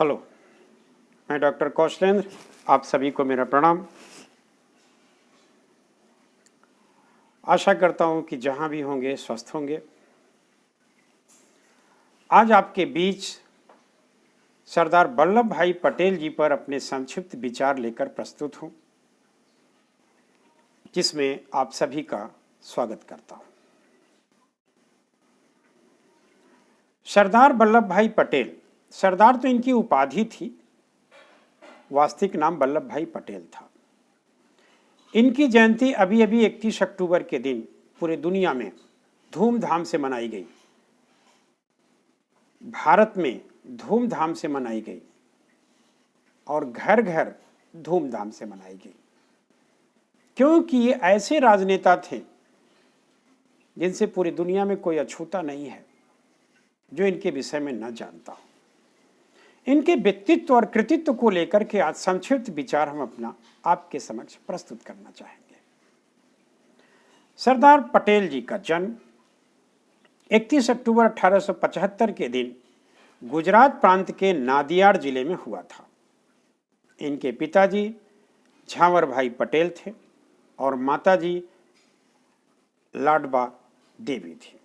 Hello, मैं doctor Kaushalendra, आप सभी को मेरा प्रणाम। आशा करता हूं कि जहां भी होंगे स्वस्थ होंगे। आज आपके बीच सरदार वल्लभ भाई पटेल जी पर अपने संक्षिप्त विचार लेकर प्रस्तुत हूं, जिसमें आप सभी का स्वागत करता हूं। सरदार वल्लभ भाई पटेल, सरदार तो इनकी उपाधि थी, वास्तविक नाम वल्लभ भाई पटेल था। इनकी जयंती अभी अभी 31 अक्टूबर के दिन पूरे दुनिया में धूमधाम से मनाई गई, भारत में धूमधाम से मनाई गई और घर घर धूमधाम से मनाई गई, क्योंकि ये ऐसे राजनेता थे जिनसे पूरी दुनिया में कोई अछूता नहीं है जो इनके विषय में न जानता हो। इनके व्यक्तित्व और कृतित्व को लेकर के आज संक्षिप्त विचार हम अपना आपके समक्ष प्रस्तुत करना चाहेंगे। सरदार पटेल जी का जन्म 31 अक्टूबर 1875 के दिन गुजरात प्रांत के नादियाड जिले में हुआ था। इनके पिताजी झांवर भाई पटेल थे और माताजी लाडबा देवी थी।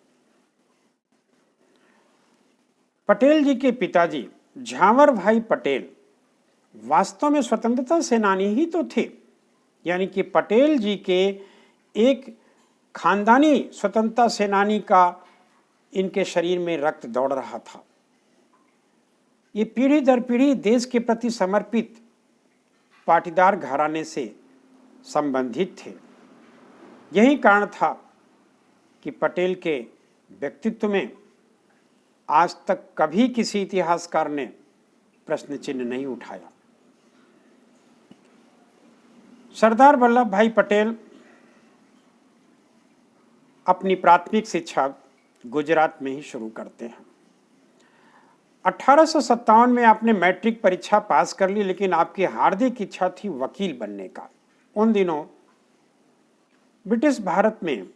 पटेल जी के पिताजी झांवर भाई पटेल वास्तव में स्वतंत्रता सेनानी ही तो थे, यानी कि पटेल जी के एक खानदानी स्वतंत्रता सेनानी का इनके शरीर में रक्त दौड़ रहा था। ये पीढ़ी दर पीढ़ी देश के प्रति समर्पित पाटीदार घराने से संबंधित थे। यही कारण था कि पटेल के व्यक्तित्व में आज तक कभी किसी इतिहासकार ने प्रश्न चिन्ह नहीं उठाया। सरदार वल्लभ भाई पटेल अपनी प्राथमिक शिक्षा गुजरात में ही शुरू करते हैं। 1857 में आपने मैट्रिक परीक्षा पास कर ली, लेकिन आपकी हार्दिक इच्छा थी वकील बनने का। उन दिनों ब्रिटिश भारत में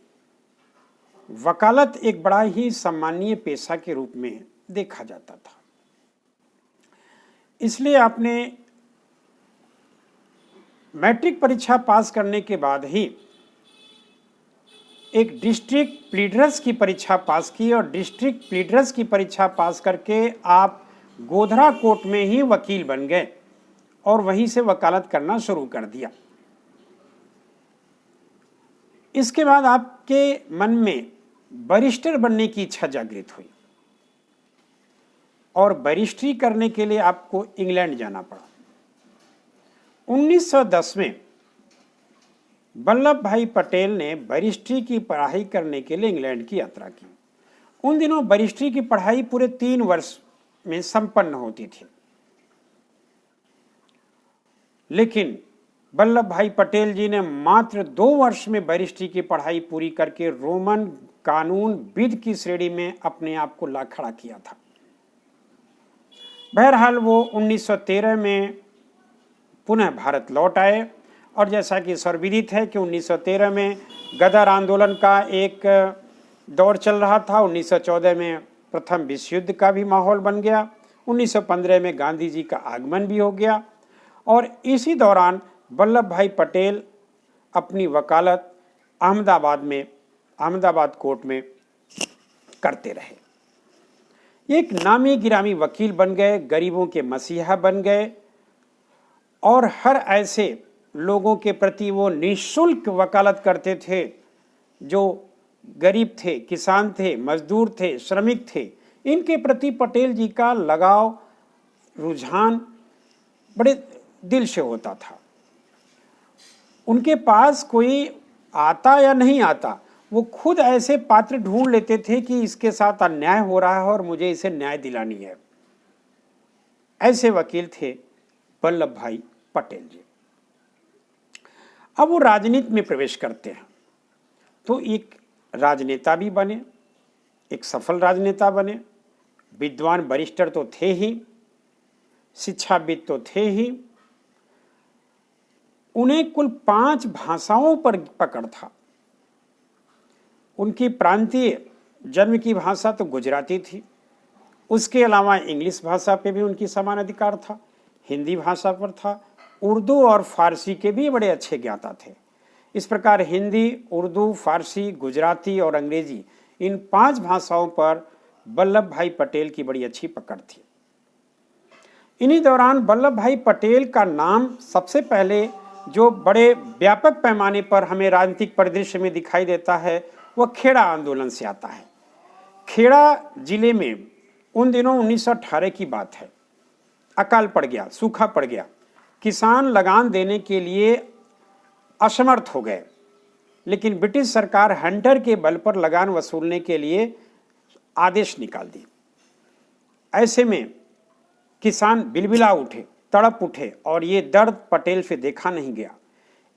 वकालत एक बड़ा ही सम्मानीय पेशा के रूप में देखा जाता था, इसलिए आपने मैट्रिक परीक्षा पास करने के बाद ही एक डिस्ट्रिक्ट प्लीडर्स की परीक्षा पास की और डिस्ट्रिक्ट प्लीडर्स की परीक्षा पास करके आप गोधरा कोर्ट में ही वकील बन गए और वहीं से वकालत करना शुरू कर दिया। इसके बाद आपके मन में बैरिस्टर बनने की इच्छा जागृत हुई और बैरिस्ट्री करने के लिए आपको इंग्लैंड जाना पड़ा। 1910 में वल्लभ भाई पटेल ने बैरिस्ट्री की पढ़ाई करने के लिए इंग्लैंड की यात्रा की। उन दिनों बैरिस्ट्री की पढ़ाई पूरे 3 वर्ष में संपन्न होती थी, लेकिन वल्लभ भाई पटेल जी ने मात्र 2 वर्ष में बैरिस्ट्री की पढ़ाई पूरी करके रोमन कानून विद की श्रेणी में अपने आप को ला खड़ा किया था। बहरहाल वो 1913 में पुनः भारत लौट आए और जैसा कि सर्वविदित है कि 1913 में गदर आंदोलन का एक दौर चल रहा था। 1914 में प्रथम विश्व युद्ध का भी माहौल बन गया। 1915 में गांधी जी का आगमन भी हो गया और इसी दौरान वल्लभ भाई पटेल अपनी वकालत अहमदाबाद कोर्ट में करते रहे। एक नामी गिरामी वकील बन गए, गरीबों के मसीहा बन गए और हर ऐसे लोगों के प्रति वो निःशुल्क वकालत करते थे जो गरीब थे, किसान थे, मजदूर थे, श्रमिक थे। इनके प्रति पटेल जी का लगाव, रुझान बड़े दिल से होता था। उनके पास कोई आता या नहीं आता, वो खुद ऐसे पात्र ढूंढ लेते थे कि इसके साथ अन्याय हो रहा है और मुझे इसे न्याय दिलानी है। ऐसे वकील थे वल्लभ भाई पटेल जी। अब वो राजनीति में प्रवेश करते हैं तो एक राजनेता भी बने, एक सफल राजनेता बने। विद्वान बैरिस्टर तो थे ही, शिक्षाविद तो थे ही। उन्हें कुल 5 भाषाओं पर पकड़ था। उनकी प्रांतीय जन्म की भाषा तो गुजराती थी, उसके अलावा इंग्लिश भाषा पे भी उनकी समान अधिकार था, हिंदी भाषा पर था, उर्दू और फारसी के भी बड़े अच्छे ज्ञाता थे। इस प्रकार हिंदी, उर्दू, फारसी, गुजराती और अंग्रेजी, इन 5 भाषाओं पर वल्लभ भाई पटेल की बड़ी अच्छी पकड़ थी। इन्हीं दौरान वल्लभ भाई पटेल का नाम सबसे पहले जो बड़े व्यापक पैमाने पर हमें राजनीतिक परिदृश्य में दिखाई देता है वह खेड़ा आंदोलन से आता है। खेड़ा जिले में उन दिनों 1918 की बात है, अकाल पड़ गया, सूखा पड़ गया, किसान लगान देने के लिए असमर्थ हो गए, लेकिन ब्रिटिश सरकार हंटर के बल पर लगान वसूलने के लिए आदेश निकाल दी। ऐसे में किसान बिलबिला उठे, तड़प उठे और ये दर्द पटेल से देखा नहीं गया।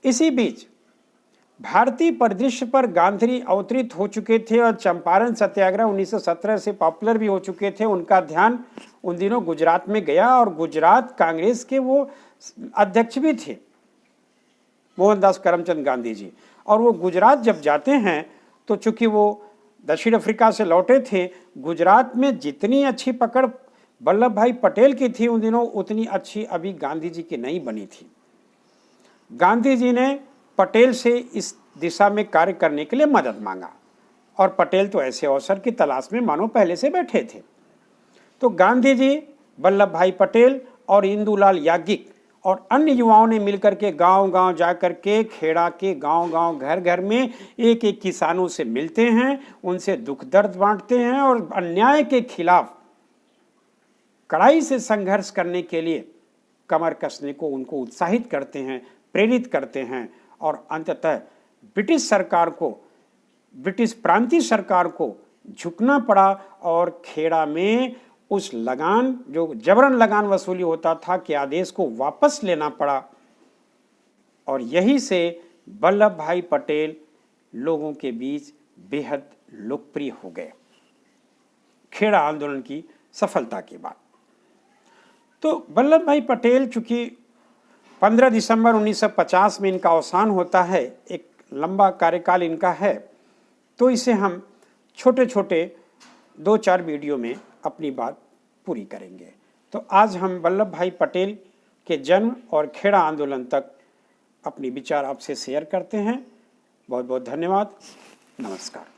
इसी बीच भारतीय परिदृश्य पर गांधी अवतरित हो चुके थे और चंपारण सत्याग्रह 1917 से पॉपुलर भी हो चुके थे। उनका ध्यान उन दिनों गुजरात में गया और गुजरात कांग्रेस के वो अध्यक्ष भी थे, मोहनदास करमचंद गांधी जी। और वो गुजरात जब जाते हैं तो चूंकि वो दक्षिण अफ्रीका से लौटे थे, गुजरात में जितनी अच्छी पकड़ वल्लभ भाई पटेल की थी उन दिनों उतनी अच्छी अभी गांधी जी की नहीं बनी थी। गांधी जी ने पटेल से इस दिशा में कार्य करने के लिए मदद मांगा और पटेल तो ऐसे अवसर की तलाश में मानो पहले से बैठे थे। तो गांधी जी, वल्लभ भाई पटेल और इंदुलाल याज्ञिक और अन्य युवाओं ने मिलकर के गांव-गांव जाकर के खेड़ा के गांव-गांव, घर-घर में एक-एक किसानों से मिलते हैं, उनसे दुख दर्द बांटते हैं और अन्याय के खिलाफ कड़ाई से संघर्ष करने के लिए कमर कसने को उनको उत्साहित करते हैं, प्रेरित करते हैं और अंततः ब्रिटिश सरकार को, ब्रिटिश प्रांतीय सरकार को झुकना पड़ा और खेड़ा में उस लगान, जो जबरन लगान वसूली होता था, के आदेश को वापस लेना पड़ा। और यही से वल्लभ भाई पटेल लोगों के बीच बेहद लोकप्रिय हो गए खेड़ा आंदोलन की सफलता के बाद। तो वल्लभ भाई पटेल चूंकि 15 दिसंबर 1950 में इनका अवसान होता है, एक लंबा कार्यकाल इनका है, तो इसे हम छोटे छोटे 2-4 वीडियो में अपनी बात पूरी करेंगे। तो आज हम वल्लभ भाई पटेल के जन्म और खेड़ा आंदोलन तक अपनी विचार आपसे शेयर करते हैं। बहुत बहुत धन्यवाद। नमस्कार।